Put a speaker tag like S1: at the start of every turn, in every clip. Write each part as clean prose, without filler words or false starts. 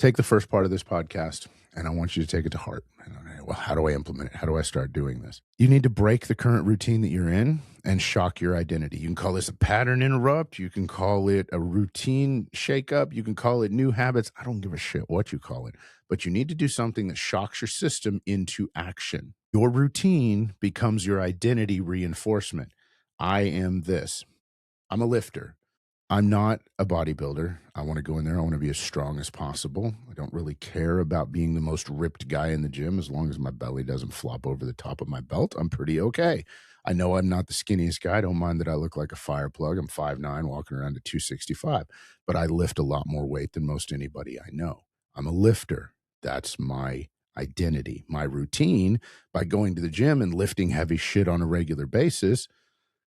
S1: Take the first part of this podcast, and I want you to take it to heart. Well, how do I implement it? How do I start doing this? You need to break the current routine that you're in and shock your identity. You can call this a pattern interrupt. You can call it a routine shakeup. You can call it new habits. I don't give a shit what you call it, but you need to do something that shocks your system into action. Your routine becomes your identity reinforcement. I am this. I'm a lifter. I'm not a bodybuilder. I want to go in there. I want to be as strong as possible. I don't really care about being the most ripped guy in the gym. As long as my belly doesn't flop over the top of my belt, I'm pretty okay. I know I'm not the skinniest guy. I don't mind that I look like a fire plug. I'm 5'9", walking around at 265, but I lift a lot more weight than most anybody I know. I'm a lifter. That's my identity. My routine, by going to the gym and lifting heavy shit on a regular basis,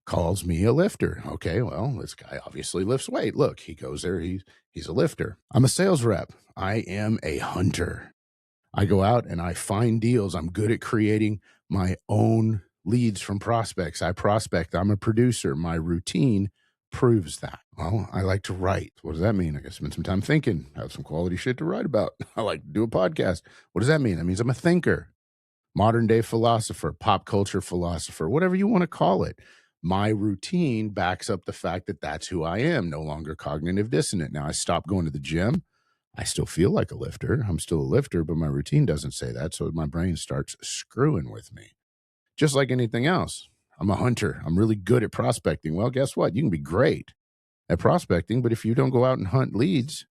S1: calls me a lifter. Okay, well, this guy obviously lifts weight. Look, he goes there, he's a lifter. I'm a sales rep. I am a hunter. I go out and I find deals. I'm good at creating my own leads from prospects. I prospect. I'm a producer. My routine proves that. Well, I like to write. What does that mean? I got to spend some time thinking, have some quality shit to write about. I like to do a podcast. What does that mean? That means I'm a thinker, modern day philosopher, pop culture philosopher, whatever you want to call it. My routine backs up the fact that that's who I am, no longer cognitive dissonant. Now, I stopped going to the gym. I still feel like a lifter. I'm still a lifter, but my routine doesn't say that. So my brain starts screwing with me. Just like anything else, I'm a hunter. I'm really good at prospecting. Well, guess what? You can be great at prospecting, but if you don't go out and hunt leads,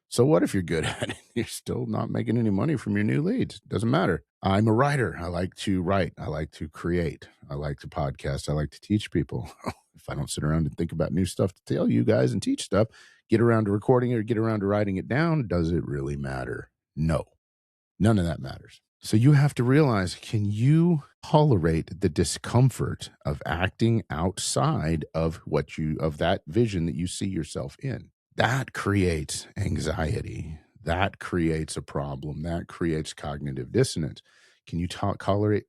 S1: so what if you're good at it? You're still not making any money from your new leads. Doesn't matter. I'm a writer. I like to write. I like to create. I like to podcast. I like to teach people. If I don't sit around and think about new stuff to tell you guys and teach stuff, get around to recording it or get around to writing it down, does it really matter? No, none of that matters. So you have to realize, can you tolerate the discomfort of acting outside of that vision that you see yourself in? That creates anxiety. That creates a problem. That creates cognitive dissonance. Can you tolerate?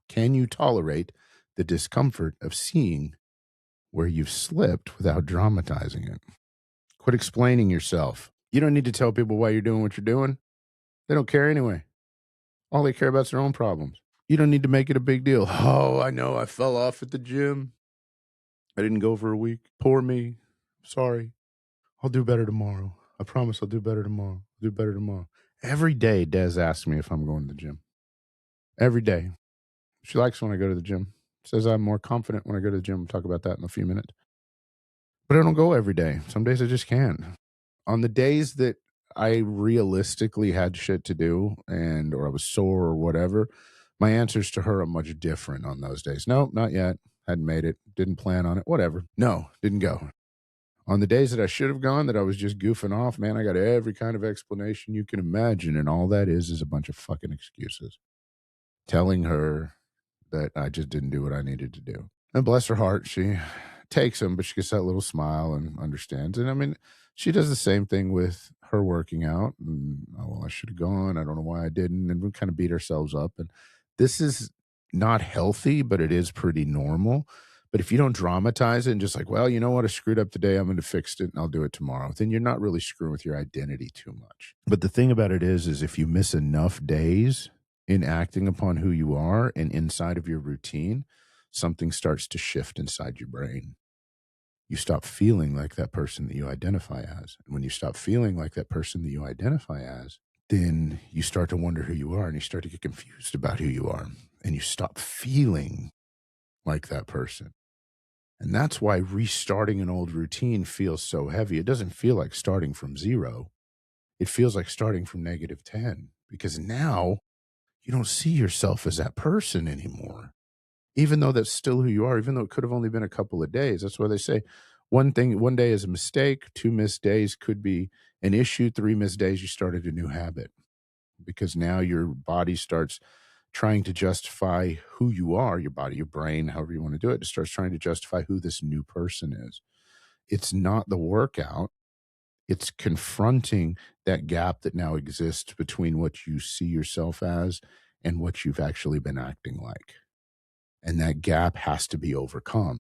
S1: Can you tolerate the discomfort of seeing where you've slipped without dramatizing it? Quit explaining yourself. You don't need to tell people why you're doing what you're doing. They don't care anyway. All they care about is their own problems. You don't need to make it a big deal. Oh, I know I fell off at the gym. I didn't go for a week. Poor me. Sorry. I'll do better tomorrow. I promise I'll do better tomorrow. I'll do better tomorrow. Every day, Des asks me if I'm going to the gym. Every day. She likes when I go to the gym. Says I'm more confident when I go to the gym. We'll talk about that in a few minutes. But I don't go every day. Some days I just can't. On the days that I realistically had shit to do or I was sore or whatever, my answers to her are much different on those days. No, not yet. Hadn't made it. Didn't plan on it. Whatever. No, didn't go. On the days that I should have gone, that I was just goofing off, man, I got every kind of explanation you can imagine. And all that is a bunch of fucking excuses. Telling her that I just didn't do what I needed to do. And bless her heart, she takes them, but she gets that little smile and understands. And I mean, she does the same thing with her working out. And, oh, well, I should have gone. I don't know why I didn't. And we kind of beat ourselves up. And this is not healthy, but it is pretty normal. But if you don't dramatize it and just like, well, you know what, I screwed up today, I'm going to fix it and I'll do it tomorrow, then you're not really screwing with your identity too much. But the thing about it is if you miss enough days in acting upon who you are and inside of your routine, something starts to shift inside your brain. You stop feeling like that person that you identify as. And when you stop feeling like that person that you identify as, then you start to wonder who you are and you start to get confused about who you are. And you stop feeling like that person. And that's why restarting an old routine feels so heavy. It doesn't feel like starting from zero. It feels like starting from -10 because now you don't see yourself as that person anymore. Even though that's still who you are, even though it could have only been a couple of days. That's why they say one day is a mistake, 2 missed days could be an issue, 3 missed days, you started a new habit. Because now your body starts trying to justify who you are, your body, your brain, however you want to do it, it starts trying to justify who this new person is. It's not the workout. It's confronting that gap that now exists between what you see yourself as and what you've actually been acting like. And that gap has to be overcome.